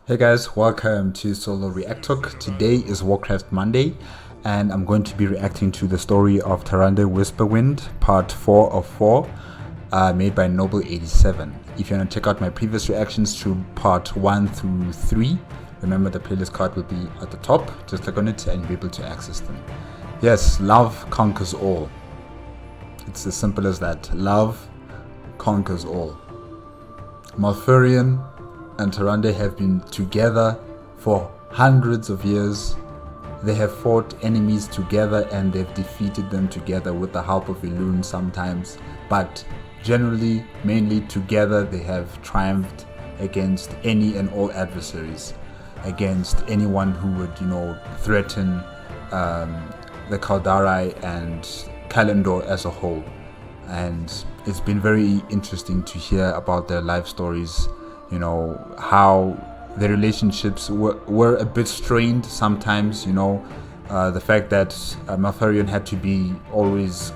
Hey guys, welcome to Solo ReacTalk. Today is Warcraft Monday, and I'm going to be reacting to the story of Tyrande Whisperwind, part 4 of 4, made by Nobbel87. If you want to check out my previous reactions to part 1 through 3, remember the playlist card will be at the top. Just click on it and you'll be able to access them. Yes, love conquers all. It's as simple as that. Love conquers all. Malfurion and Tyrande have been together for hundreds of years. They have fought enemies together and they've defeated them together with the help of Elune sometimes, but generally, mainly together, they have triumphed against any and all adversaries, against anyone who would, threaten the Kaldarai and Kalendor as a whole. And it's been very interesting to hear about their life stories, how their relationships were a bit strained sometimes, the fact that Malfurion had to be always,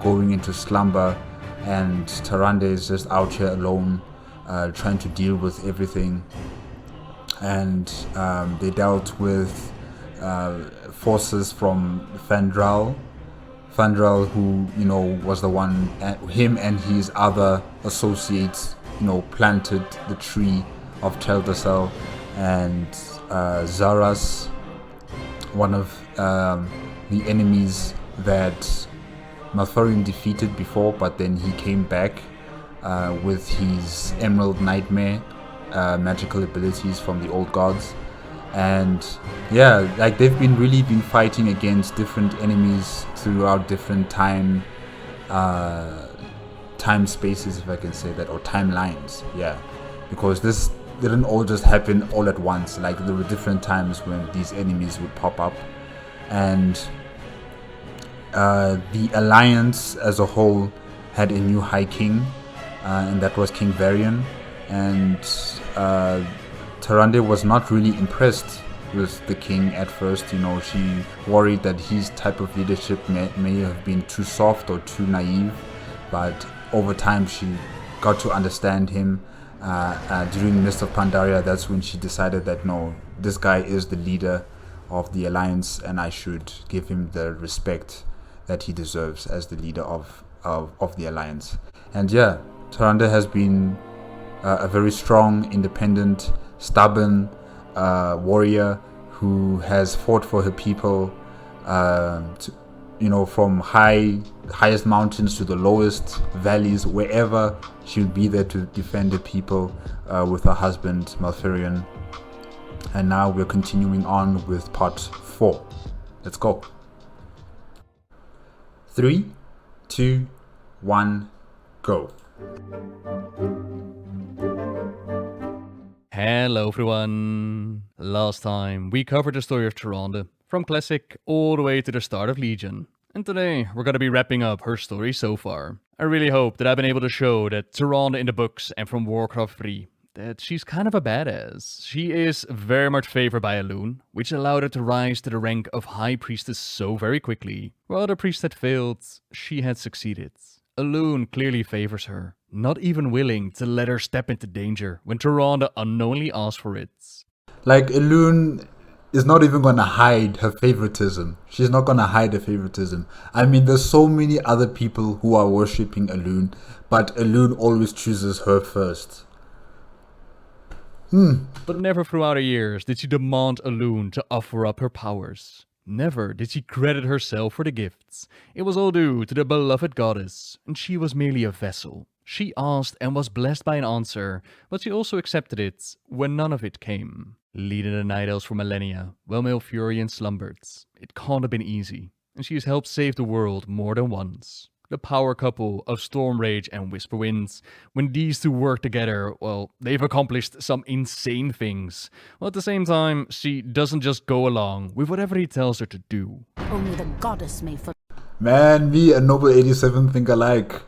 going into slumber, and Tyrande is just out here alone, trying to deal with everything. And they dealt with forces from Fandral, who was the one, him and his other associates, planted the tree of Teldrassil, and Zaras, one of the enemies that Malfurion defeated before, but then he came back with his Emerald Nightmare magical abilities from the old gods. And yeah, like they've really been fighting against different enemies throughout different time spaces, if I can say that, or timelines. Yeah, because this didn't all just happen all at once. Like there were different times when these enemies would pop up, and the alliance as a whole had a new High King, and that was King Varian. And Tyrande was not really impressed with the king at first. She worried that his type of leadership may have been too soft or too naive, but over time she got to understand him. During Mist of Pandaria, that's when she decided that no, this guy is the leader of the alliance and I should give him the respect that he deserves as the leader of the alliance. And yeah, Tyrande has been a very strong, independent, stubborn warrior who has fought for her people, from highest mountains to the lowest valleys, wherever she'll be there to defend the people with her husband Malfurion. And now we're continuing on with part 4. Let's go. 3, 2, 1, go. Hello everyone! Last time we covered the story of Tyrande, from Classic all the way to the start of Legion. And today we're gonna be wrapping up her story so far. I really hope that I've been able to show that Tyrande in the books and from Warcraft 3, that she's kind of a badass. She is very much favored by Elune, which allowed her to rise to the rank of High Priestess so very quickly. While other priests had failed, she had succeeded. Elune clearly favors her, not even willing to let her step into danger when Tyrande unknowingly asks for it. Like, Elune is not even gonna hide her favoritism. She's not gonna hide her favoritism. I mean, there's so many other people who are worshipping Elune, but Elune always chooses her first. But never throughout her years did she demand Elune to offer up her powers. Never did she credit herself for the gifts. It was all due to the beloved goddess, and she was merely a vessel. She asked and was blessed by an answer, but she also accepted it when none of it came. Leading the Night Elves for millennia, while Malfurion slumbered. It can't have been easy, and she has helped save the world more than once. The power couple of Stormrage and Whisperwind, when these two work together, well, they've accomplished some insane things. While at the same time, she doesn't just go along with whatever he tells her to do. Only the goddess may Man, me and Nobbel87 think alike.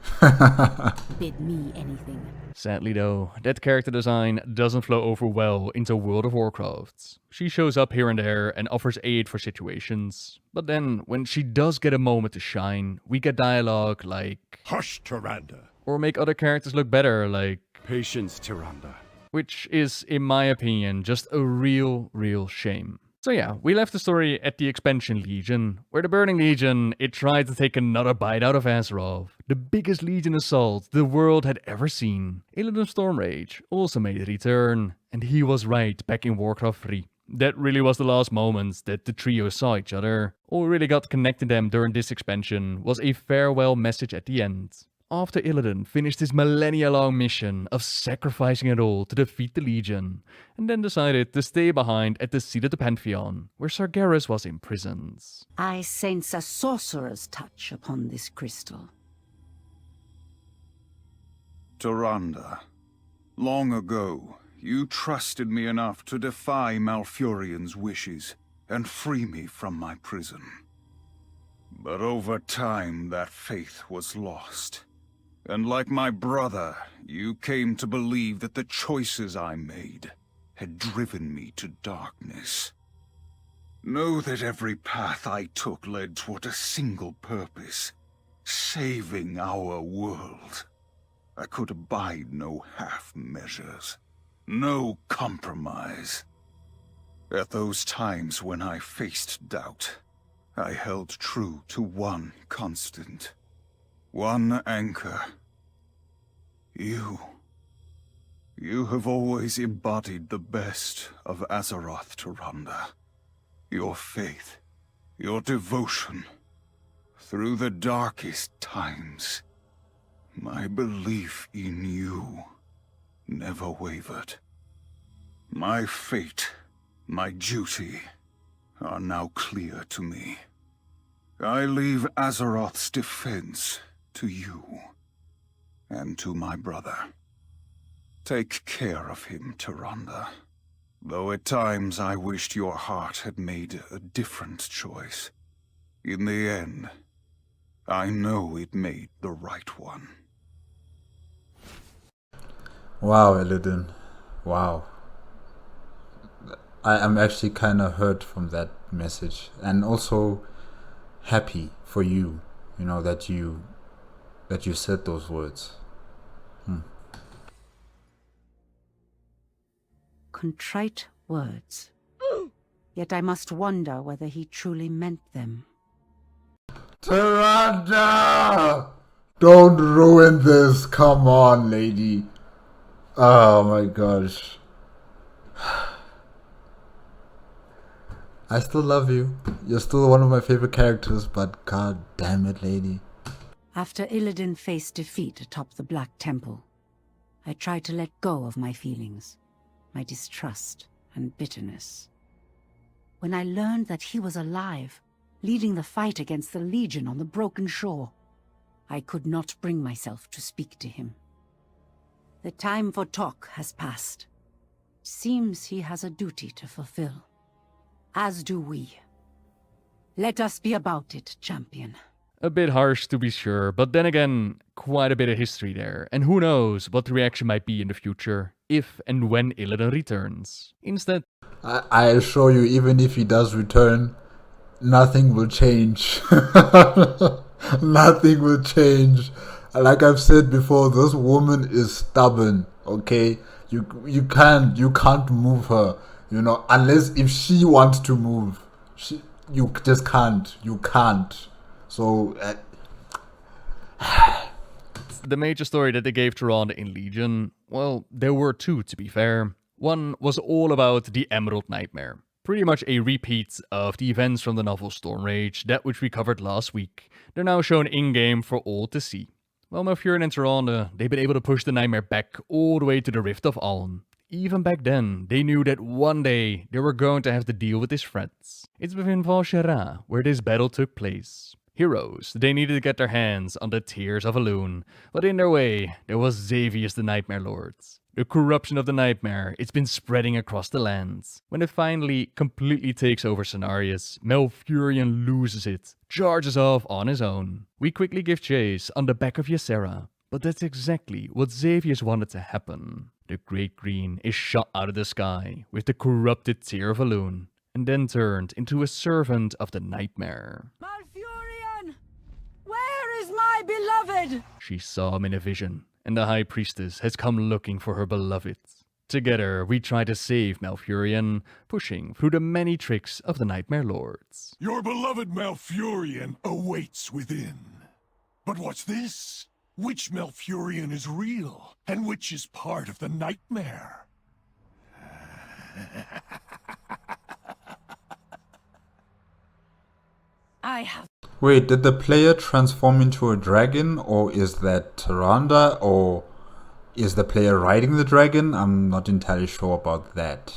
bid me anything. Sadly though, that character design doesn't flow over well into World of Warcraft. She shows up here and there and offers aid for situations. But then, when she does get a moment to shine, we get dialogue like, Hush, Tyrande. or make other characters look better like, Patience, Tyrande. which is, in my opinion, just a real shame. So yeah, we left the story at the Expansion Legion, where the Burning Legion, it tried to take another bite out of Azeroth, the biggest Legion assault the world had ever seen. Illidan Stormrage also made a return, and he was right back in Warcraft 3. That really was the last moments that the trio saw each other. All really got connected them during this expansion was a farewell message at the end. After Illidan finished his millennia-long mission of sacrificing it all to defeat the Legion, and then decided to stay behind at the seat of the Pantheon, where Sargeras was imprisoned. I sense a sorcerer's touch upon this crystal. Tyrande, long ago, you trusted me enough to defy Malfurion's wishes and free me from my prison. But over time, that faith was lost. And like my brother, you came to believe that the choices I made had driven me to darkness. Know that every path I took led toward a single purpose, saving our world. I could abide no half measures, no compromise. At those times when I faced doubt, I held true to one constant. One anchor. You. You have always embodied the best of Azeroth, Tyrande. Your faith, your devotion. Through the darkest times, my belief in you never wavered. My fate, my duty, are now clear to me. I leave Azeroth's defense to you, and to my brother. Take care of him, Tyrande. Though at times I wished your heart had made a different choice. In the end, I know it made the right one. Wow, Illidan. Wow. I'm actually kind of hurt from that message, and also happy for you, you know, that you said those words. Contrite words. Yet I must wonder whether he truly meant them. Tyrande! Don't ruin this. Come on, lady. Oh my gosh. I still love you. You're still one of my favorite characters, but god damn it, lady. After Illidan faced defeat atop the Black Temple, I tried to let go of my feelings, my distrust and bitterness. When I learned that he was alive, leading the fight against the Legion on the Broken Shore, I could not bring myself to speak to him. The time for talk has passed. Seems he has a duty to fulfill. As do we. Let us be about it, champion. A bit harsh to be sure, but then again, quite a bit of history there, and who knows what the reaction might be in the future, if and when Illidan returns. Instead, I assure you, even if he does return, nothing will change. Nothing will change. Like I've said before, this woman is stubborn, okay? You can't move her, you know, unless if she wants to move. You just can't. You can't. So the major story that they gave Tyrande in Legion, well, there were two to be fair. One was all about the Emerald Nightmare. Pretty much a repeat of the events from the novel Stormrage, that which we covered last week. They're now shown in-game for all to see. Well, Malfurion and Tyrande, they've been able to push the nightmare back all the way to the Rift of Aln. Even back then, they knew that one day they were going to have to deal with these threats. It's within Val'sharah where this battle took place. Heroes, they needed to get their hands on the tears of Elune, but in their way, there was Xavius the Nightmare Lord. The corruption of the Nightmare, it's been spreading across the lands. When it finally completely takes over Cenarius, Malfurion loses it, charges off on his own. We quickly give chase on the back of Ysera, but that's exactly what Xavius wanted to happen. The Great Green is shot out of the sky with the corrupted tear of Elune, and then turned into a servant of the Nightmare. Malfurion! Where is my beloved? She saw him in a vision, and the High Priestess has come looking for her beloved. Together, we try to save Malfurion, pushing through the many tricks of the Nightmare Lords. Your beloved Malfurion awaits within. But what's this? Which Malfurion is real, and which is part of the nightmare? I have... Wait, did the player transform into a dragon, or is that Tyrande, or is the player riding the dragon? I'm not entirely sure about that.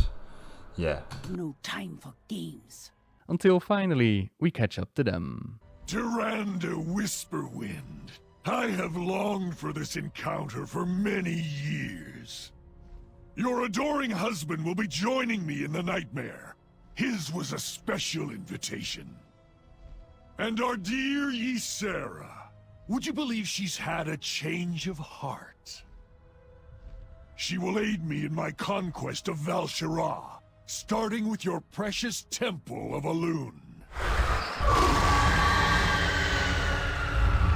Yeah. no time for games. Until finally, we catch up to them. Tyrande Whisperwind. I have longed for this encounter for many years. Your adoring husband will be joining me in the nightmare. His was a special invitation. And our dear Ysera. Would you believe she's had a change of heart? She will aid me in my conquest of Val'Sharah, starting with your precious temple of Elune.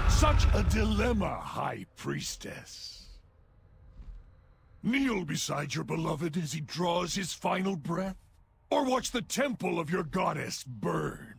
Such a dilemma, High Priestess. Kneel beside your beloved as he draws his final breath? Or watch the temple of your goddess burn?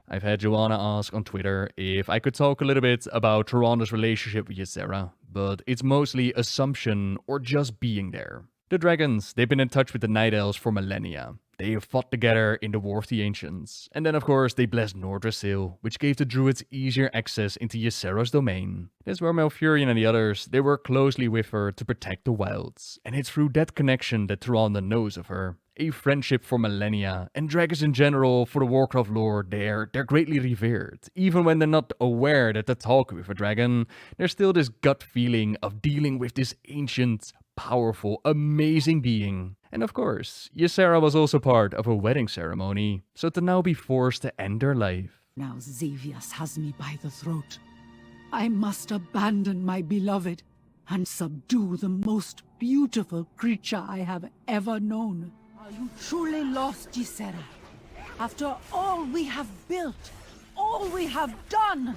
I've had Joanna ask on Twitter if I could talk a little bit about Tyrande's relationship with Ysera, but it's mostly assumption or just being there. The dragons, they've been in touch with the Night Elves for millennia. They have fought together in the War of the Ancients. And then of course they blessed Nordrassil, which gave the druids easier access into Ysera's domain. That's where Malfurion and the others, they work closely with her to protect the wilds. And it's through that connection that Tyrande knows of her. A friendship for millennia, and dragons in general for the Warcraft lore, they're greatly revered. Even when they're not aware that they're talking with a dragon, there's still this gut feeling of dealing with this ancient, powerful, amazing being. And of course, Ysera was also part of a wedding ceremony, so to now be forced to end her life. Now Xavius has me by the throat. I must abandon my beloved and subdue the most beautiful creature I have ever known. Are you truly lost, Ysera? After all we have built, all we have done?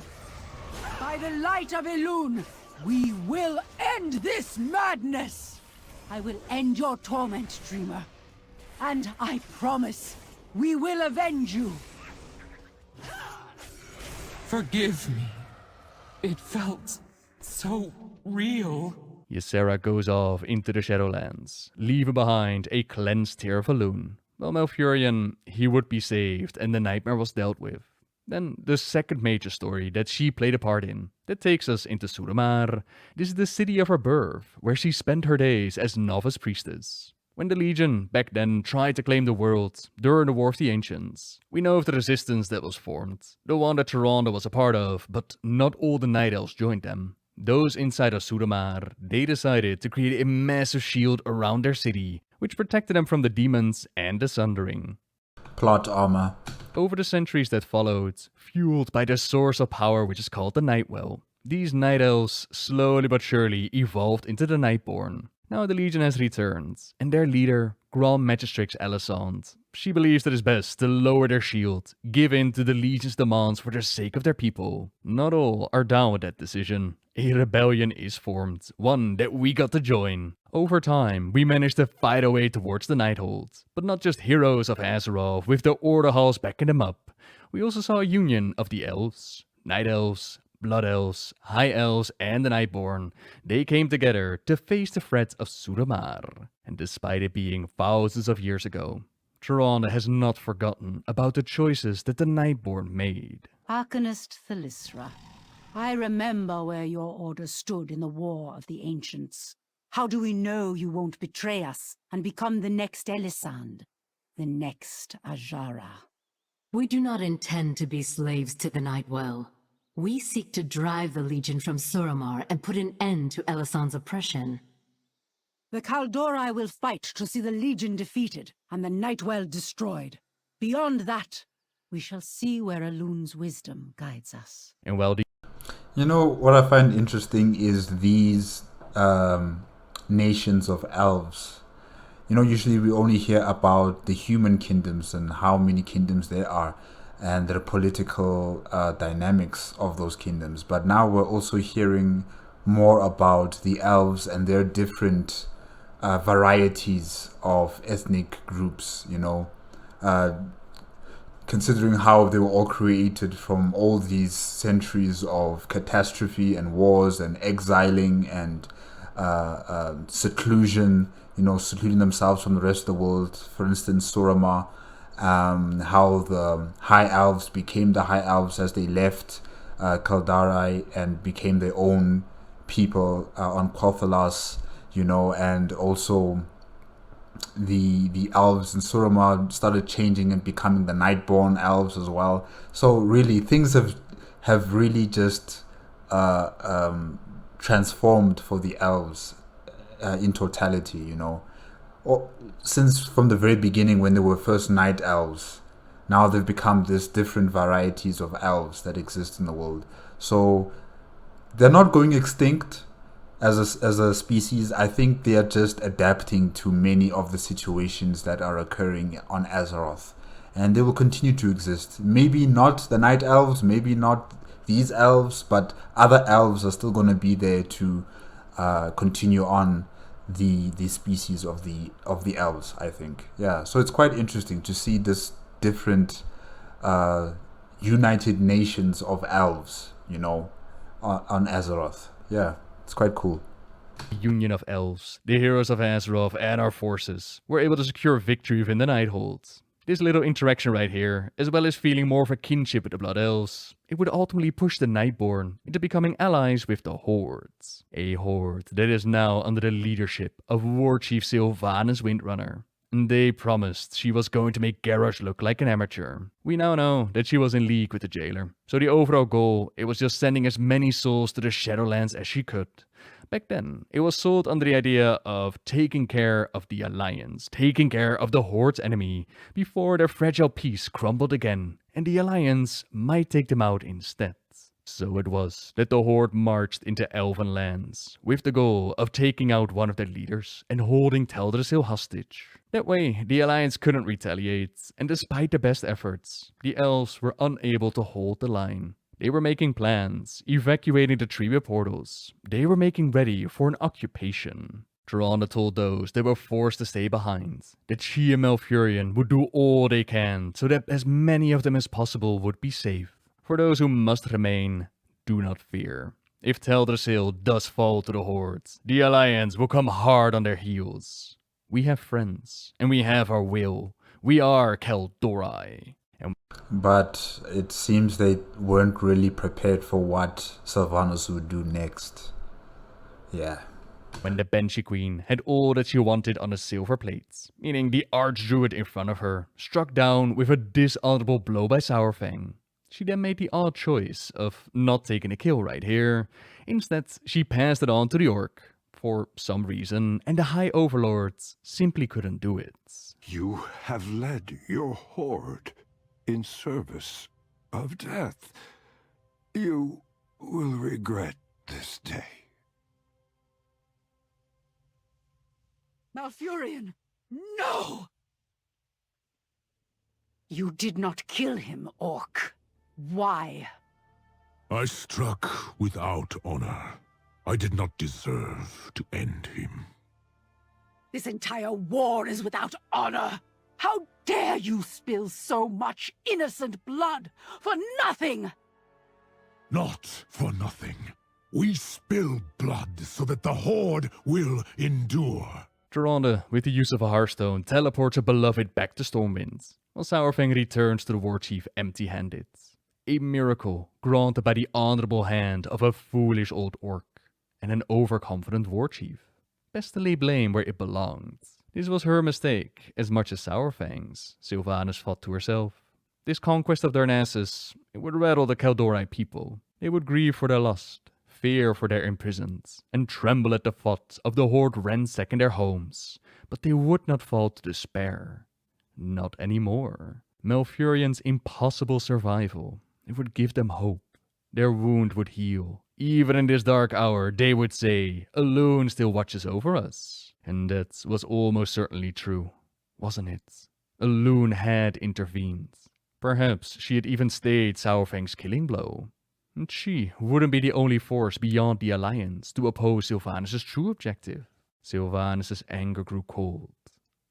By the light of Elune, we will end this madness! I will end your torment, Dreamer. And I promise, we will avenge you. Forgive me. It felt so real. Ysera goes off into the Shadowlands, leaving behind a cleansed tear of Elune. While Malfurion, he would be saved and the nightmare was dealt with. Then the second major story that she played a part in, that takes us into Suramar. This is the city of her birth, where she spent her days as novice priestess. When the Legion, back then, tried to claim the world during the War of the Ancients. We know of the resistance that was formed, the one that Tyrande was a part of, but not all the Night Elves joined them. Those inside of Suramar, they decided to create a massive shield around their city, which protected them from the demons and the Sundering. Plot armor. Over the centuries that followed, fueled by the source of power which is called the Nightwell, these Night Elves slowly but surely evolved into the Nightborn. Now the Legion has returned, and their leader, Grand Magistrix Alyssande, she believes that it's best to lower their shield, give in to the Legion's demands for the sake of their people. Not all are down with that decision. A rebellion is formed, one that we got to join. Over time, we managed to fight our way towards the Nighthold, but not just heroes of Azeroth with the Order Halls backing them up. We also saw a union of the Elves, Night Elves, Blood Elves, High Elves, and the Nightborn. They came together to face the threat of Suramar. And despite it being thousands of years ago, Tyrande has not forgotten about the choices that the Nightborn made. Arcanist Thalyssra, I remember where your order stood in the War of the Ancients. How do we know you won't betray us and become the next Elisande, the next Ajara? We do not intend to be slaves to the Nightwell. We seek to drive the Legion from Suramar and put an end to Elisande's oppression. The Kaldori will fight to see the Legion defeated and the Nightwell destroyed. Beyond that, we shall see where Elune's wisdom guides us. And while the You know, what I find interesting is these nations of elves. You know, usually we only hear about the human kingdoms and how many kingdoms there are and the political dynamics of those kingdoms. But now we're also hearing more about the elves and their different varieties of ethnic groups, you know, considering how they were all created from all these centuries of catastrophe and wars and exiling and seclusion, you know, secluding themselves from the rest of the world. For instance, Suramar, how the High Elves became the High Elves as they left Kaldarai and became their own people on Quel'Thalas, you know, and also the elves in Suramar started changing and becoming the Nightborn elves as well. So really, things have really just transformed for the elves in totality, you know. Since from the very beginning, when they were first night elves, now they've become this different varieties of elves that exist in the world. So they're not going extinct as a species. I think they are just adapting to many of the situations that are occurring on Azeroth, and they will continue to exist. Maybe not the night elves, maybe not these elves, but other elves are still going to be there to continue on the species of the elves, I think. Yeah, so it's quite interesting to see this different united nations of elves, you know, on Azeroth. Yeah, it's quite cool. Union of elves, the heroes of Azeroth and our forces, were able to secure victory within the Nighthold. This little interaction right here, as well as feeling more of a kinship with the Blood Elves, it would ultimately push the Nightborn into becoming allies with the Hordes. A horde that is now under the leadership of War Chief Sylvanas Windrunner. And they promised she was going to make Garrosh look like an amateur. We now know that she was in league with the jailer. So the overall goal, it was just sending as many souls to the Shadowlands as she could. Back then, it was sold under the idea of taking care of the Alliance, taking care of the Horde's enemy, before their fragile peace crumbled again, and the Alliance might take them out instead. So it was that the Horde marched into Elven lands, with the goal of taking out one of their leaders and holding Teldrassil hostage. That way, the Alliance couldn't retaliate, and despite their best efforts, the Elves were unable to hold the line. They were making plans, evacuating the Tribute portals. They were making ready for an occupation. Tyrande told those that were forced to stay behind that she and Malfurion would do all they can so that as many of them as possible would be safe. For those who must remain, do not fear. If Teldrassil does fall to the Hordes, the Alliance will come hard on their heels. We have friends, and we have our will. We are Kel'Dorai. But it seems they weren't really prepared for what Sylvanas would do next. Yeah. When the Banshee Queen had all that she wanted on a silver plate, meaning the Archdruid in front of her, struck down with a dishonorable blow by Saurfang. She then made the odd choice of not taking a kill right here. Instead, she passed it on to the Orc, for some reason, and the High Overlords simply couldn't do it. You have led your horde in service of death. You will regret this day. Malfurion, no! You did not kill him, Orc. Why? I struck without honor. I did not deserve to end him. This entire war is without honor. How dare you spill so much innocent blood for nothing? Not for nothing. We spill blood so that the Horde will endure. Tyrande, with the use of a Hearthstone, teleports her beloved back to Stormwind, while Saurfang returns to the War Chief empty-handed. A miracle granted by the honorable hand of a foolish old Orc and an overconfident War Chief. Best to lay blame where it belonged. This was her mistake, as much as Saurfang's, Sylvanas thought to herself. This conquest of Darnassus, it would rattle the Kel'Dorai people. They would grieve for their lost, fear for their imprisoned, and tremble at the thought of the Horde ransacking their homes. But they would not fall to despair. Not anymore. Malfurion's impossible survival, it would give them hope. Their wound would heal. Even in this dark hour, they would say, Elune still watches over us. And that was almost certainly true, wasn't it? Elune had intervened. Perhaps she had even stayed Saurfang's killing blow. And she wouldn't be the only force beyond the Alliance to oppose Sylvanas' true objective. Sylvanas' anger grew cold.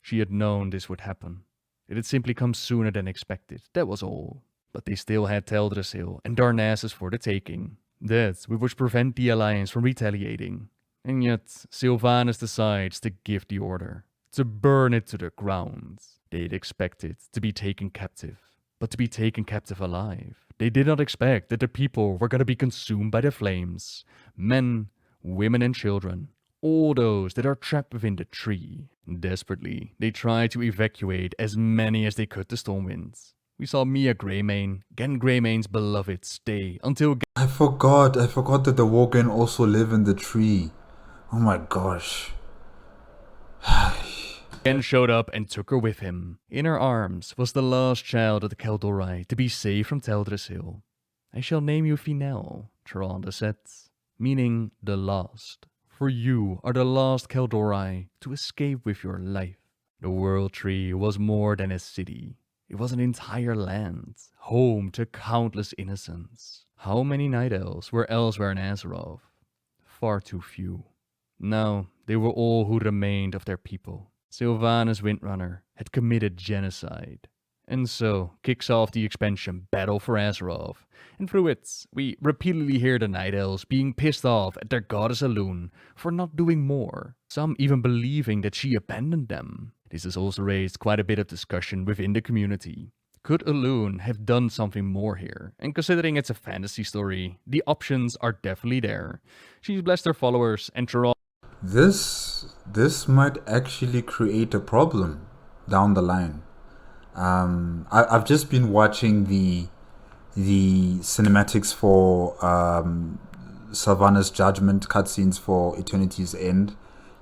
She had known this would happen. It had simply come sooner than expected, that was all. But they still had Teldrassil and Darnassus for the taking. That would prevent the Alliance from retaliating. And yet, Sylvanas decides to give the order, to burn it to the ground. They'd expected to be taken captive, but to be taken captive alive. They did not expect that the people were going to be consumed by the flames. Men, women and children, all those that are trapped within the tree. Desperately, they tried to evacuate as many as they could to Stormwind. We saw Mia Greymane, Gen Greymane's beloved, stay until I forgot that the Worgen also live in the tree. Oh my gosh. Gen showed up and took her with him. In her arms was the last child of the Keldorei to be saved from Teldrassil. I shall name you Finel, Tyrande said, meaning the last. For you are the last Keldorei to escape with your life. The World Tree was more than a city. It was an entire land, home to countless innocents. How many Night Elves were elsewhere in Azeroth? Far too few. Now, they were all who remained of their people. Sylvanas Windrunner had committed genocide. And so, kicks off the expansion Battle for Azeroth. And through it, we repeatedly hear the Night Elves being pissed off at their goddess Elune for not doing more. Some even believing that she abandoned them. This has also raised quite a bit of discussion within the community. Could Elune have done something more here? And considering it's a fantasy story, the options are definitely there. She's blessed her followers and Tyrande. This might actually create a problem down the line. I've just been watching the cinematics for Sylvanas' Judgment cutscenes for Eternity's End,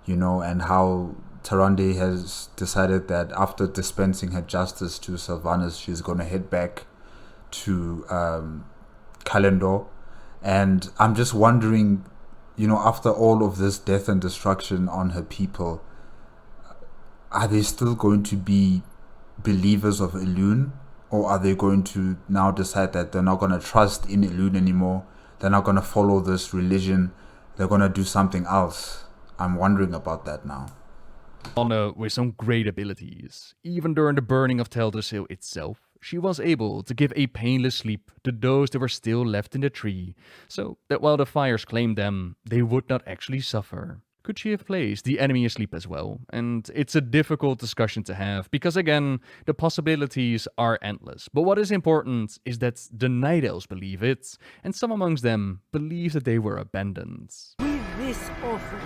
and how Tyrande has decided that after dispensing her justice to Sylvanas, she's going to head back to Kalendor. And I'm just wondering, after all of this death and destruction on her people, are they still going to be believers of Elune? Or are they going to now decide that they're not going to trust in Elune anymore? They're not going to follow this religion. They're going to do something else. I'm wondering about that now. With some great abilities. Even during the burning of Teldrassil itself, she was able to give a painless sleep to those that were still left in the tree, so that while the fires claimed them, they would not actually suffer. Could she have placed the enemy asleep as well? And it's a difficult discussion to have, because again, the possibilities are endless. But what is important is that the Night Elves believe it, and some amongst them believe that they were abandoned. With this offering,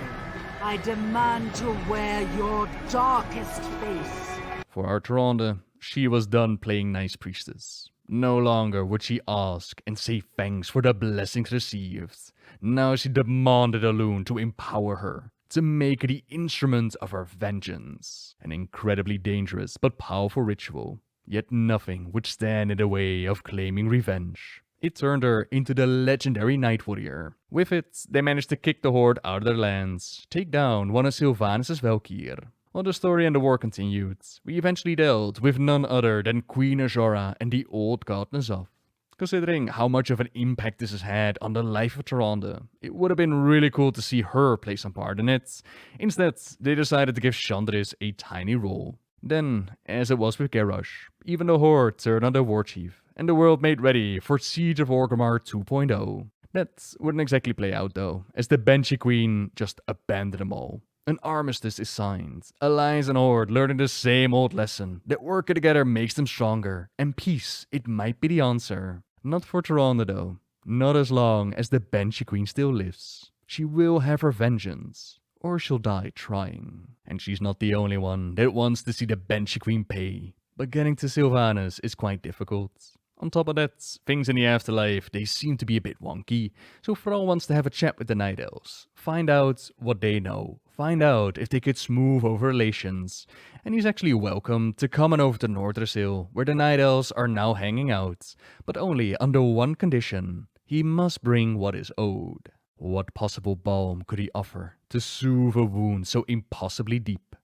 I demand to wear your darkest face. For our Tyrande, she was done playing nice priestess. No longer would she ask and say thanks for the blessings received. Now she demanded Elune to empower her, to make her the instrument of her vengeance. An incredibly dangerous but powerful ritual, yet nothing would stand in the way of claiming revenge. It turned her into the legendary Night Warrior. With it, they managed to kick the Horde out of their lands, take down one of Sylvanas' Valkyr. While the story and the war continued, we eventually dealt with none other than Queen Azora and the old god N'Zoth. Considering how much of an impact this has had on the life of Tyrande, it would have been really cool to see her play some part in it. Instead, they decided to give Chandris a tiny role. Then, as it was with Garrosh, even the Horde turned on their war chief, and the world made ready for Siege of Orgrimmar 2.0. That wouldn't exactly play out though, as the Banshee Queen just abandoned them all. An armistice is signed, Alliance and Horde learning the same old lesson, that working together makes them stronger, and peace, it might be the answer. Not for Tyrande though, not as long as the Banshee Queen still lives. She will have her vengeance, or she'll die trying. And she's not the only one that wants to see the Banshee Queen pay, but getting to Sylvanas is quite difficult. On top of that, things in the afterlife, they seem to be a bit wonky, so Thrall wants to have a chat with the Night Elves, find out what they know, find out if they could smooth over relations, and he's actually welcome to come on over to Nordrassil, where the Night Elves are now hanging out, but only under one condition: he must bring what is owed. What possible balm could he offer to soothe a wound so impossibly deep?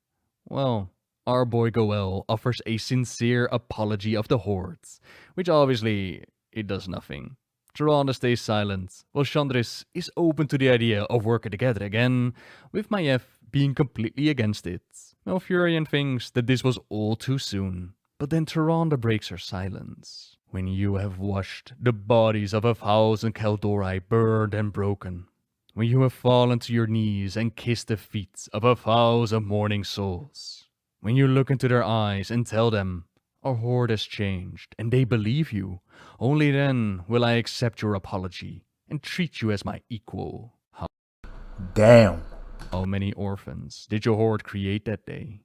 Well, our boy Goel offers a sincere apology of the Hordes, which obviously, it does nothing. Tyrande stays silent, while Chandris is open to the idea of working together again, with Maiev being completely against it. Malfurion thinks that this was all too soon, but then Tyrande breaks her silence. When you have watched the bodies of 1,000 Kaldori burned and broken, when you have fallen to your knees and kissed the feet of 1,000 mourning souls, when you look into their eyes and tell them, our horde has changed, and they believe you, only then will I accept your apology and treat you as my equal. Damn. How many orphans did your horde create that day?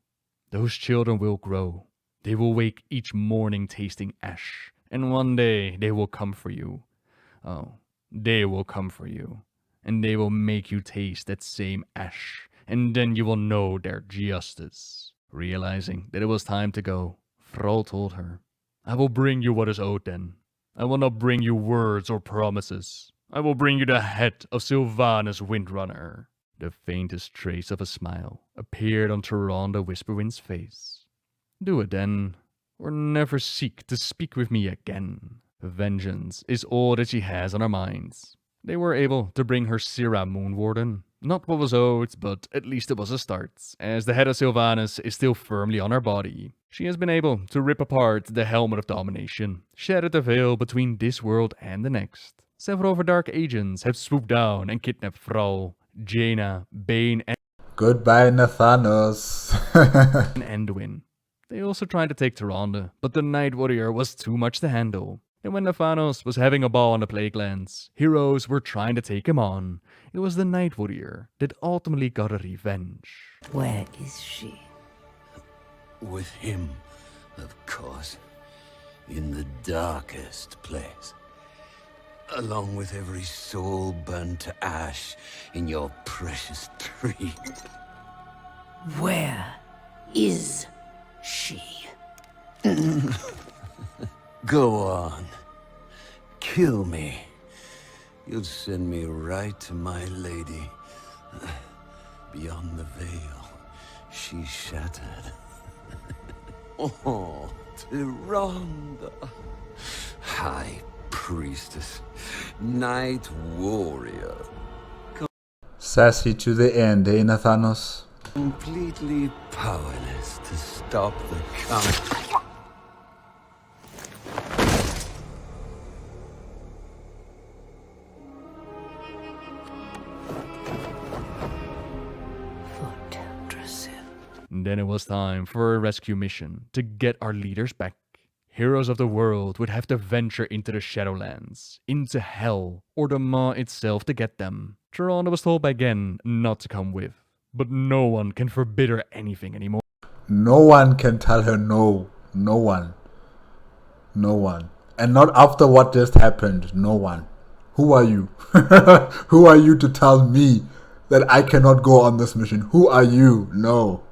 Those children will grow. They will wake each morning tasting ash, and one day they will come for you. Oh, they will come for you, and they will make you taste that same ash, and then you will know their justice. Realizing that it was time to go, Thrall told her, I will bring you what is owed then. I will not bring you words or promises. I will bring you the head of Sylvanas Windrunner. The faintest trace of a smile appeared on Tyrande Whisperwind's face. Do it then, or never seek to speak with me again. Vengeance is all that she has on her minds. They were able to bring her Syrah Moonwarden. Not what was owed, but at least it was a start, as the head of Sylvanas is still firmly on her body. She has been able to rip apart the Helmet of Domination, shattered the veil between this world and the next. Several of her dark agents have swooped down and kidnapped Thrall, Jaina, Bane, and Goodbye, Nathanos. Anduin. They also tried to take Tyrande, but the Night Warrior was too much to handle. And when Nathanos was having a ball on the Plaguelands, heroes were trying to take him on. It was the Night Warrior that ultimately got a revenge. Where is she? With him, of course. In the darkest place. Along with every soul burned to ash in your precious tree. Where is she? Go on. Kill me. You'll send me right to my lady. Beyond the veil, she shattered. Oh, Tyrande. High Priestess. Night Warrior. Sassy to the end, eh, Nathanos? Completely powerless to stop the coming. Then it was time for a rescue mission to get our leaders back. Heroes of the world would have to venture into the Shadowlands, into Hell, or the Maw itself to get them. Tyrande was told by Gen not to come with, but no one can forbid her anything anymore. No one can tell her no. No one. No one. And not after what just happened. No one. Who are you? Who are you to tell me that I cannot go on this mission? Who are you? No.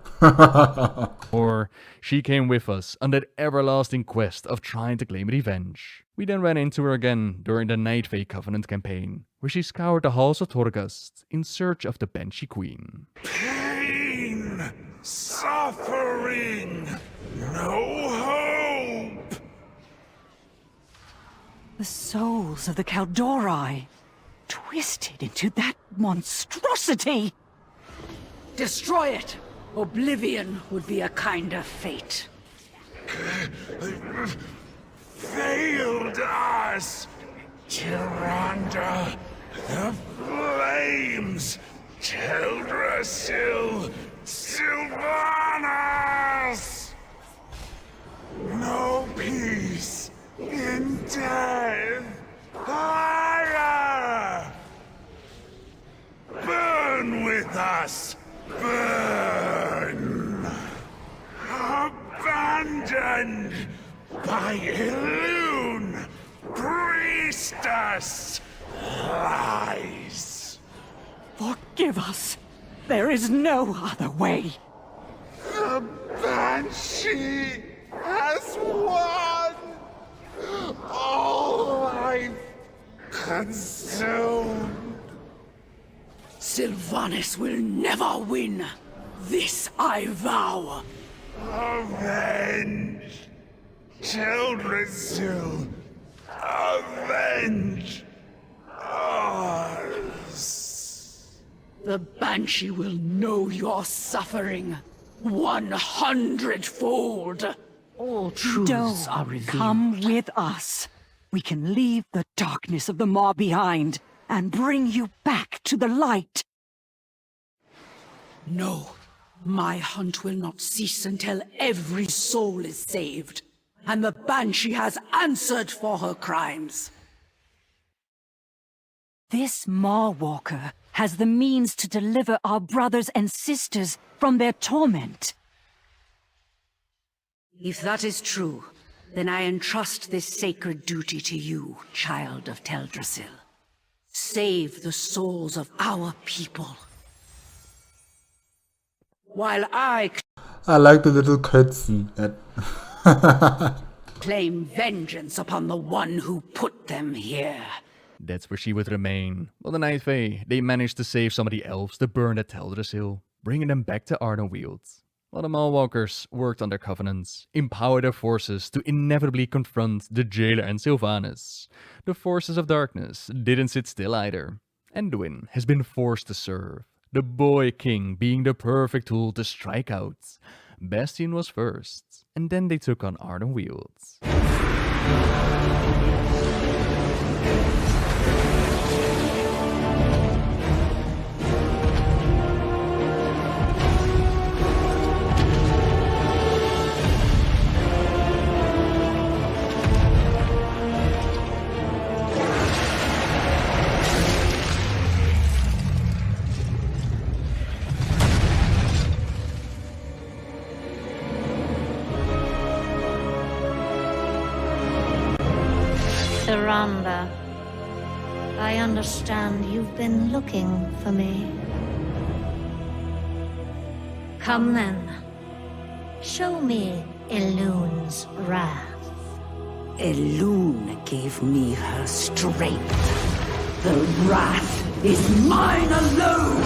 Or she came with us on that everlasting quest of trying to claim revenge. We then ran into her again during the Nightfey Covenant campaign, where she scoured the halls of Torghast in search of the Banshee Queen. Pain! Suffering! No hope! The souls of the Kaldori, twisted into that monstrosity! Destroy it! Oblivion would be a kinder fate. Failed us! Tyrande, the flames! Teldrassil, Sylvanas! No peace in death! Fire! Burn with us! Burn! Abandoned by Elune, priestess, lies. Forgive us. There is no other way. The Banshee has won! All life consumed! Sylvanas will never win. This I vow. Avenge! Teldrassil! Avenge! The Banshee will know your suffering 100-fold. All truths are revealed. Come with us. We can leave the darkness of the Maw behind and bring you back to the light. No, my hunt will not cease until every soul is saved, and the Banshee has answered for her crimes. This Maw Walker has the means to deliver our brothers and sisters from their torment. If that is true, then I entrust this sacred duty to you, child of Teldrassil. Save the souls of our people. While I like the little curtsy that claim vengeance upon the one who put them here. That's where she would remain. Well, the Night Fae, they managed to save some of the elves that burned at Teldrassil, bringing them back to Ardenweald. While the Maw-walkers worked on their covenants, empowered their forces to inevitably confront the Jailer and Sylvanas. The forces of darkness didn't sit still either. Anduin has been forced to serve, the Boy King being the perfect tool to strike out. Bastion was first, and then they took on Ardenweald. Tyrande, I understand you've been looking for me. Come then. Show me Elune's wrath. Elune gave me her strength. The wrath is mine alone!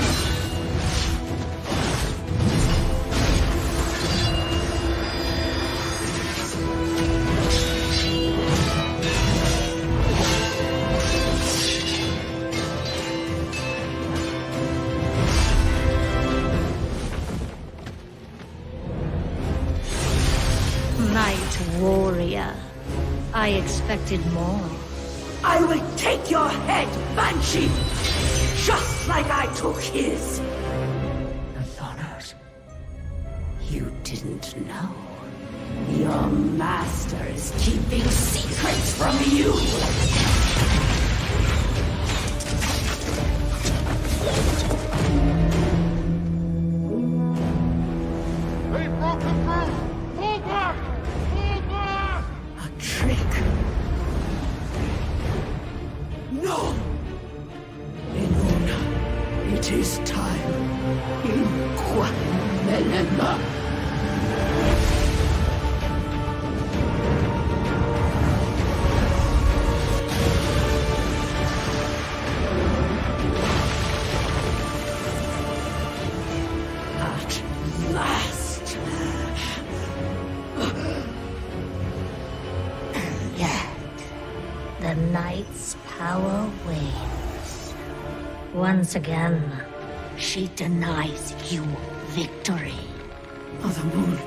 Warrior, I expected more. I will take your head, Banshee! Just like I took his! Athanos, you didn't know. Your master is keeping secrets from you! They broke the through! Pull back! Trick. No! Elune, it is time. Inqua Melema. At last. The night's power wanes. Once again, she denies you victory. Mother Moon,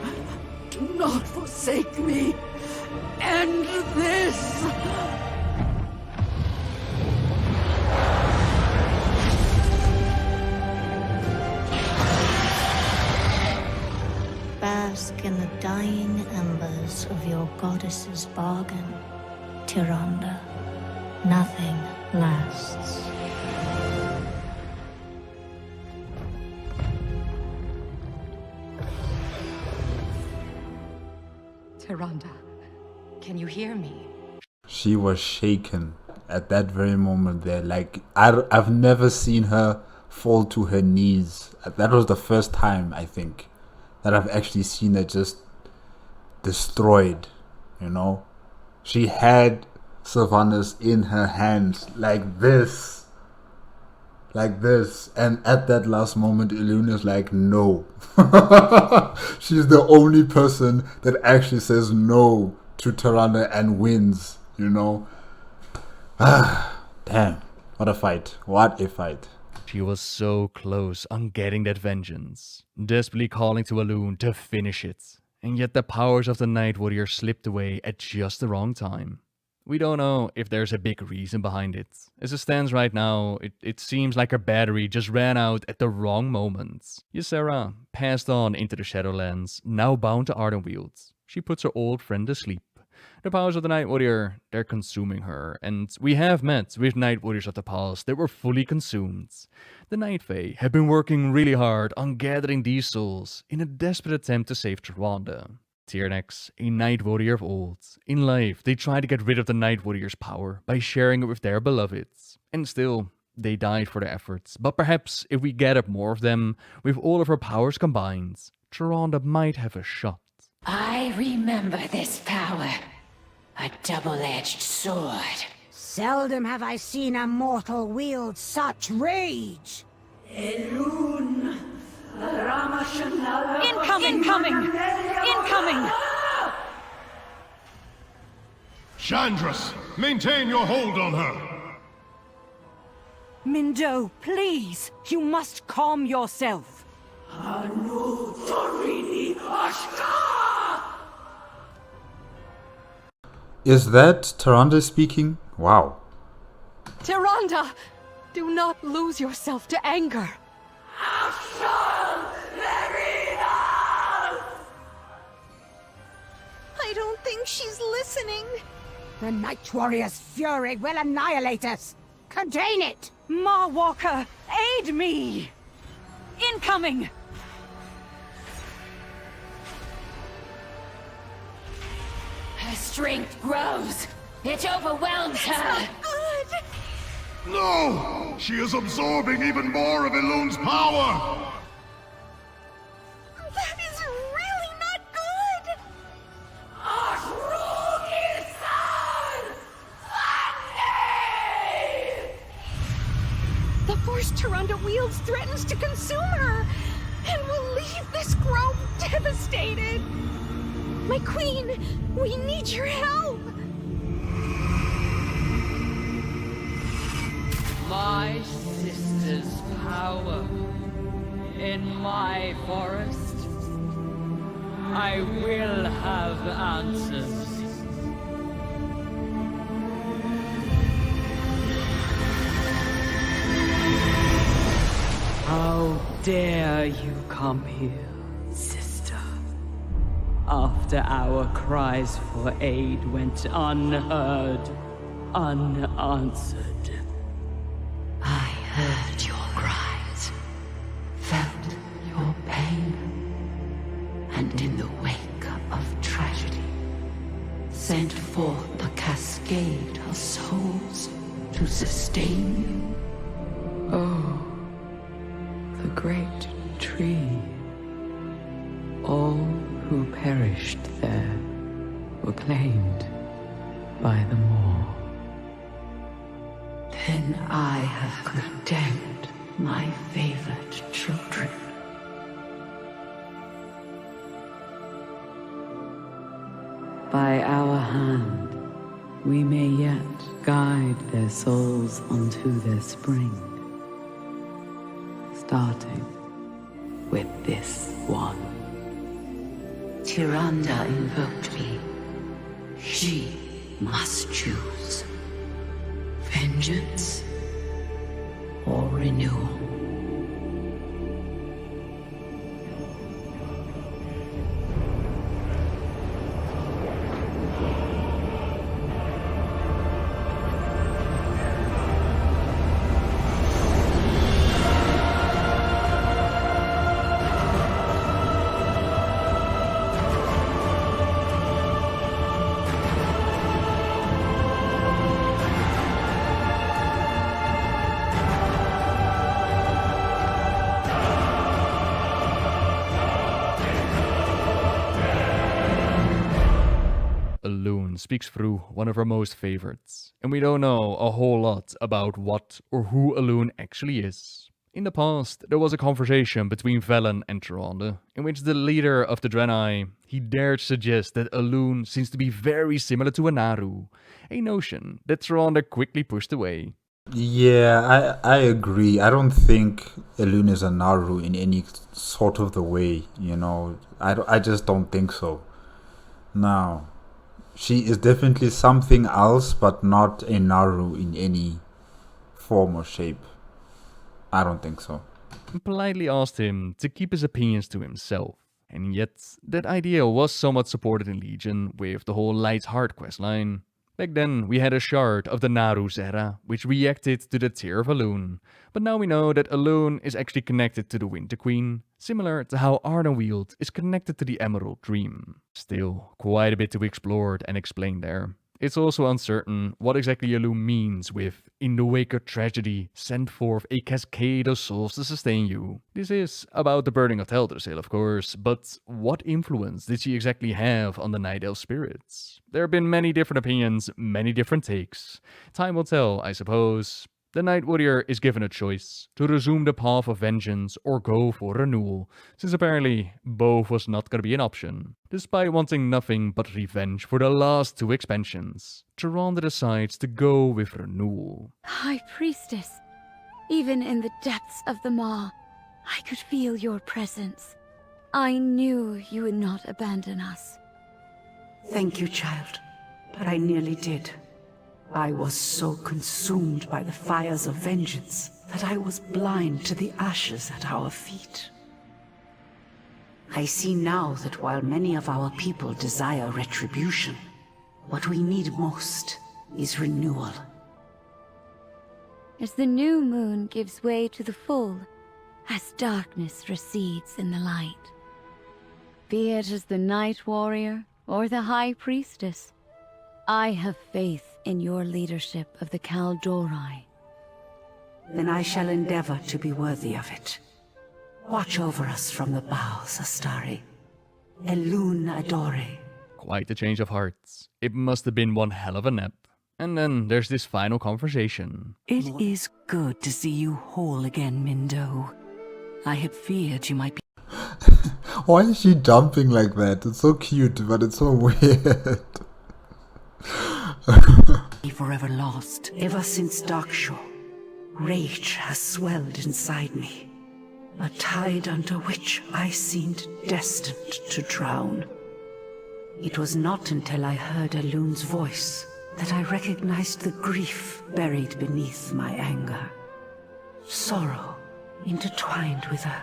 do not forsake me. End this! Bask in the dying embers of your goddess's bargain, Tyrande. Nothing lasts. Tyrande, can you hear me? she was shaken at that very moment there. Like, I've never seen her fall to her knees. That was the first time, I think, that I've actually seen her just destroyed, you know? She had Sylvanas in her hands like this, and at that last moment Elune is like, no. She's the only person that actually says no to Tyrande and wins, you know. Damn, What a fight. What a fight. She was so close on getting that vengeance, desperately calling to Elune to finish it. And yet the powers of the Night Warrior slipped away at just the wrong time. We don't know if there's a big reason behind it. As it stands right now, it seems like her battery just ran out at the wrong moment. Ysera passed on into the Shadowlands, now bound to Ardenweald. She puts her old friend to sleep. The powers of the Night Warrior, they're consuming her, and we have met with Night Warriors of the past that were fully consumed. The Night Fae have been working really hard on gathering these souls in a desperate attempt to save Tyrande. Tyrande, a Night Warrior of old. In life, they try to get rid of the Night Warrior's power by sharing it with their beloveds. And still, they died for their efforts. But perhaps if we gather more of them, with all of her powers combined, Tyrande might have a shot. I remember this power. A double-edged sword. Seldom have I seen a mortal wield such rage. Elune. Incoming! Incoming! Chandras, maintain your hold on her. Mindo, please! You must calm yourself. Is that Tyrande speaking? Wow. Tyrande, do not lose yourself to anger. I don't think she's listening. The Night Warrior's fury will annihilate us. Contain it! Marwalker, aid me! Incoming! Her strength grows. It overwhelms her. Good. No! She is absorbing even more of Elune's power! That is really not good. The force Tyrande wields threatens to consume her, and will leave this grove devastated. My queen, we need your help. My sister's power in my forest. I will have answers. How dare you come here, sister? After our cries for aid went unheard, unanswered. I heard your cries, felt your pain, and in the wake of tragedy, sent forth a cascade of souls to sustain you. Oh, the great tree. All who perished there were claimed by the Maw. Then I have condemned my favored children. By our hand, we may yet guide their souls unto their spring. Starting with this one. Tyrande invoked me. She must choose. Vengeance or renewal. Elune speaks through one of her most favorites, and we don't know a whole lot about what or who Elune actually is. In the past, there was a conversation between Velen and Tyrande, in which the leader of the Draenei, he dared suggest that Elune seems to be very similar to a Naru, a notion that Tyrande quickly pushed away. Yeah, I agree. I don't think Elune is a Naru in any sort of the way, you know. I just don't think so. Now, she is definitely something else, but not a Naru in any form or shape. I don't think so. And politely asked him to keep his opinions to himself. And yet, that idea was somewhat supported in Legion with the whole Light's Heart questline. Back then, we had a shard of the Naru Zera, which reacted to the Tear of Elune. But now we know that Elune is actually connected to the Winter Queen, similar to how Ardenweald is connected to the Emerald Dream. Still, quite a bit to be explored and explained there. It's also uncertain what exactly Elune means with, in the wake of tragedy, send forth a cascade of souls to sustain you. This is about the burning of Teldrassil, of course, but what influence did she exactly have on the Night Elf spirits? There have been many different opinions, many different takes. Time will tell, I suppose. The Night Warrior is given a choice, to resume the path of vengeance or go for renewal, since apparently both was not gonna be an option. Despite wanting nothing but revenge for the last two expansions, Tyrande decides to go with renewal. High Priestess, even in the depths of the maw, I could feel your presence. I knew you would not abandon us. Thank you, child, but I nearly did. I was so consumed by the fires of vengeance that I was blind to the ashes at our feet. I see now that while many of our people desire retribution, what we need most is renewal. As the new moon gives way to the full, as darkness recedes in the light. Be it as the Night Warrior or the High Priestess, I have faith in your leadership of the Kaldorei. Then I shall endeavor to be worthy of it. Watch over us from the boughs, Astari. Elune adore. Quite a change of hearts. It must have been one hell of a nap. And then there's this final conversation. It is good to see you whole again, Mindo. I had feared you might be... Why is she jumping like that? It's so cute, but it's so weird. forever lost. Ever since Darkshore, rage has swelled inside me. A tide under which I seemed destined to drown. It was not until I heard Elune's voice that I recognized the grief buried beneath my anger. Sorrow intertwined with a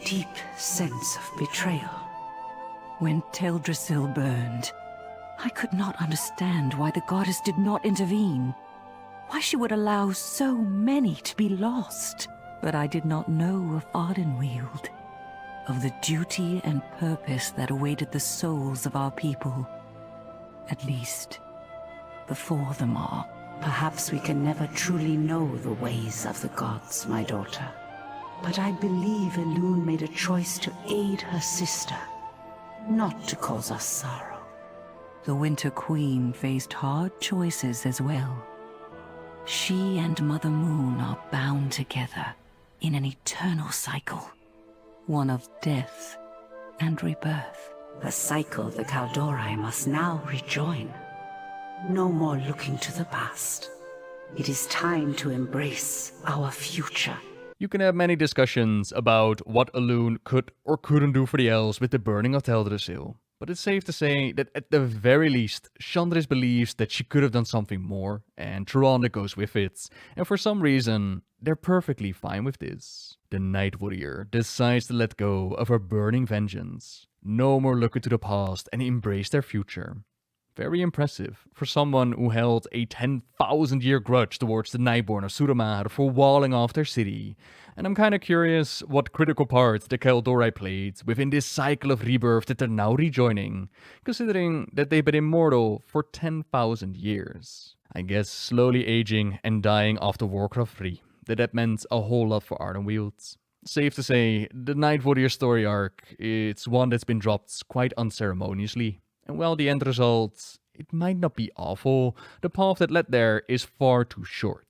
deep sense of betrayal. When Teldrassil burned, I could not understand why the goddess did not intervene. Why she would allow so many to be lost. But I did not know of Ardenweald, of the duty and purpose that awaited the souls of our people. At least, before the maw. Perhaps we can never truly know the ways of the gods, my daughter. But I believe Elune made a choice to aid her sister, not to cause us sorrow. The Winter Queen faced hard choices as well. She and Mother Moon are bound together in an eternal cycle, one of death and rebirth. A cycle the Kaldorei must now rejoin. No more looking to the past. It is time to embrace our future. You can have many discussions about what Elune could or couldn't do for the elves with the burning of Teldrassil. But it's safe to say that at the very least, Chandris believes that she could have done something more, and Tyrande goes with it. And for some reason, they're perfectly fine with this. The Night Warrior decides to let go of her burning vengeance. No more looking to the past and embrace their future. Very impressive for someone who held a 10,000-year grudge towards the Nightborn of Suramar for walling off their city. And I'm kinda curious what critical part the Kaldorei played within this cycle of rebirth that they're now rejoining, considering that they've been immortal for 10,000 years. I guess slowly aging and dying after Warcraft 3, that meant a whole lot for Ardenweald. Safe to say, the Night Warrior story arc, it's one that's been dropped quite unceremoniously. And while the end result, it might not be awful, the path that led there is far too short.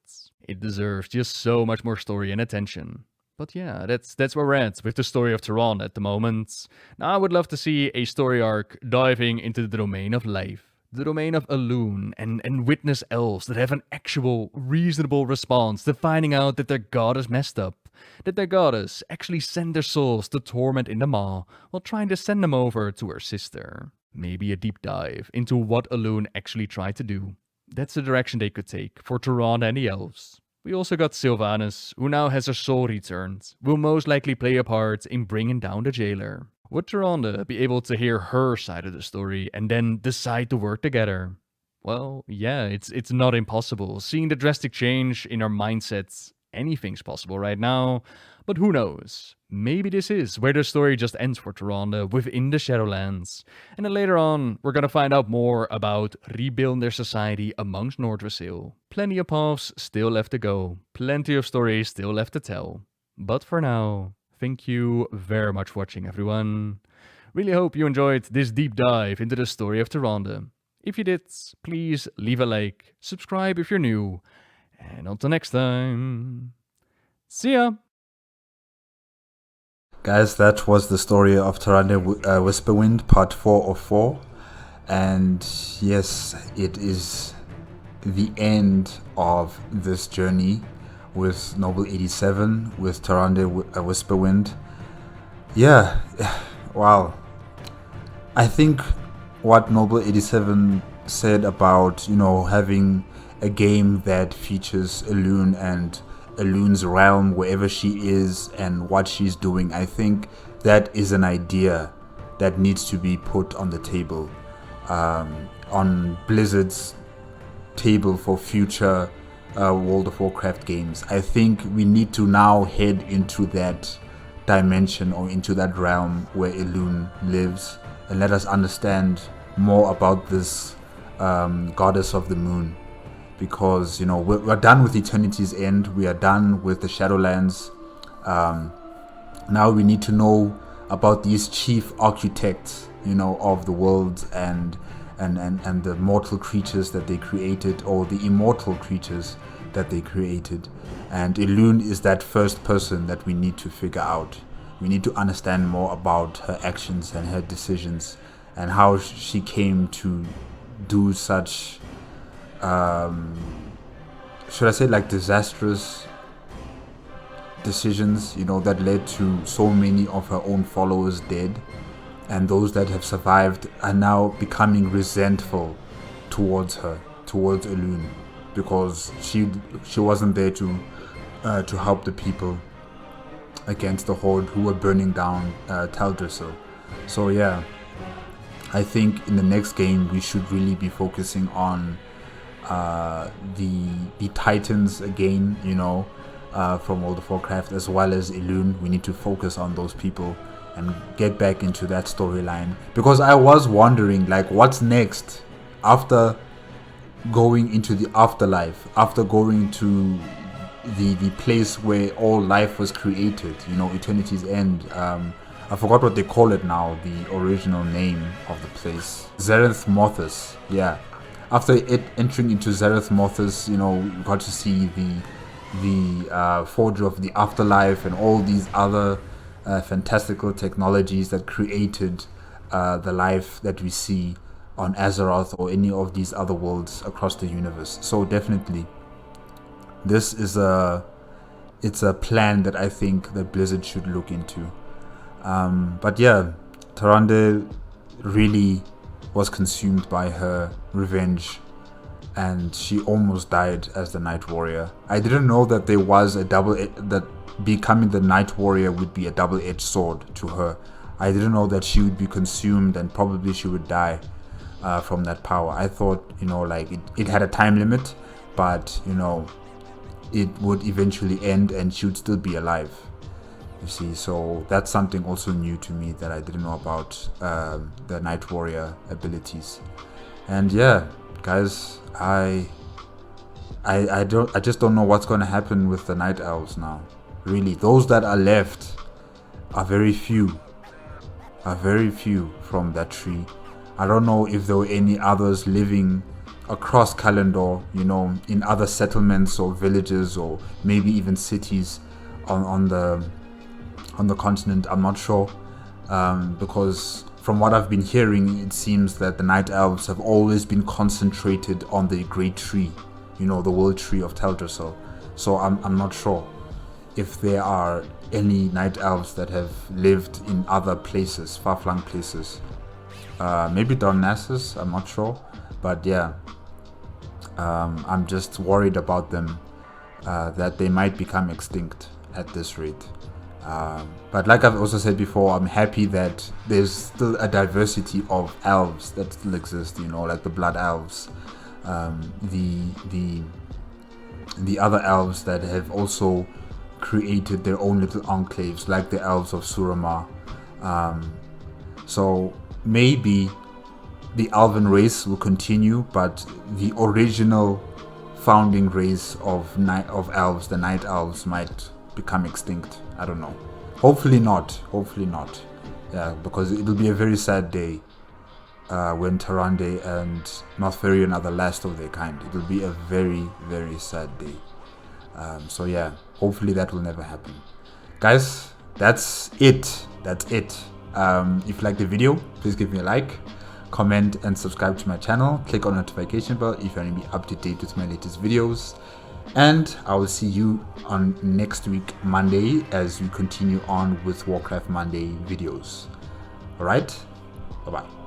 It deserves just so much more story and attention. But yeah, that's where we're at with the story of Tyrande at the moment. Now I would love to see a story arc diving into the domain of life. the domain of Elune, and witness elves that have an actual, reasonable response to finding out that their goddess messed up, that their goddess actually sent their souls to torment in the maw while trying to send them over to her sister. Maybe a deep dive into what Elune actually tried to do. That's the direction they could take for Tyrande and the elves. We also got Sylvanas, who now has her soul returned, will most likely play a part in bringing down the jailer. Would Tyrande be able to hear her side of the story and then decide to work together? Well, yeah, it's not impossible. Seeing the drastic change in our mindsets, anything's possible right now. But who knows? Maybe this is where the story just ends for Tyrande within the Shadowlands. And then later on, we're gonna find out more about rebuilding their society amongst Nordrassil. Plenty of paths still left to go. Plenty of stories still left to tell. But for now, thank you very much for watching, everyone. Really hope you enjoyed this deep dive into the story of Tyrande. If you did, please leave a like, subscribe if you're new, and until next time, see ya! Guys, that was the story of Tyrande Whisperwind, part 4 of 4. And yes, it is the end of this journey with Nobbel87, with Tyrande Whisperwind. Yeah, wow. I think what Nobbel87 said about, you know, having a game that features Elune and Elune's realm, wherever she is and what she's doing, I think that is an idea that needs to be put on the table, on Blizzard's table for future World of Warcraft games. I think we need to now head into that dimension or into that realm where Elune lives, and let us understand more about this goddess of the moon. Because, you know, we're done with Eternity's End, we are done with the Shadowlands. Now we need to know about these chief architects, you know, of the world and the mortal creatures that they created, or the immortal creatures that they created. And Elune is that first person that we need to figure out. We need to understand more about her actions and her decisions, and how she came to do such should I say, like, disastrous decisions, you know, that led to so many of her own followers dead, and those that have survived are now becoming resentful towards her, towards Elune, because she wasn't there to help the people against the Horde who were burning down Teldrassil. So yeah, I think in the next game we should really be focusing on the Titans again, you know, from World of Warcraft, as well as Elune. We need to focus on those people and get back into that storyline, because I was wondering, like, what's next after going into the afterlife, after going to the place where all life was created, you know, Eternity's End. I forgot what they call it now, the original name of the place. Zereth Morthus, yeah. After it entering into Zereth Morthus, you know, we got to see the Forge of the Afterlife and all these other fantastical technologies that created the life that we see on Azeroth or any of these other worlds across the universe. So definitely, this is it's a plan that I think that Blizzard should look into. But yeah, Tyrande really was consumed by her revenge, and she almost died as the Night Warrior. I didn't know that there was that becoming the Night Warrior would be a double-edged sword to her. I didn't know that she would be consumed and probably she would die from that power. I thought, you know, like it had a time limit, but, you know, it would eventually end and she would still be alive. You see, so that's something also new to me that I didn't know about the Night Warrior abilities. And yeah, guys, I just don't know what's going to happen with the Night Elves now. Really, those that are left are very few from that tree. I don't know if there were any others living across Kalimdor, you know, in other settlements or villages or maybe even cities on the continent. I'm not sure, because from what I've been hearing, it seems that the Night Elves have always been concentrated on the Great Tree, you know, the World Tree of Teldrassil. So I'm not sure if there are any Night Elves that have lived in other places, far-flung places. Maybe Darnassus, I'm not sure. But yeah, I'm just worried about them, that they might become extinct at this rate. But like I've also said before, I'm happy that there's still a diversity of elves that still exist, you know, like the Blood Elves, the other elves that have also created their own little enclaves, like the elves of Suramar. So maybe the elven race will continue, but the original founding race of elves, the Night Elves, might become extinct. I don't know. Hopefully not. Hopefully not. Yeah, because it'll be a very sad day when Tyrande and Northfarian are the last of their kind. It'll be a very, very sad day. So yeah, hopefully that will never happen. Guys, that's it. That's it. If you like the video, please give me a like, comment, and subscribe to my channel. Click on the notification bell if you want to be up to date with my latest videos. And I will see you on next week, Monday, as we continue on with Warcraft Monday videos. Alright? Bye-bye.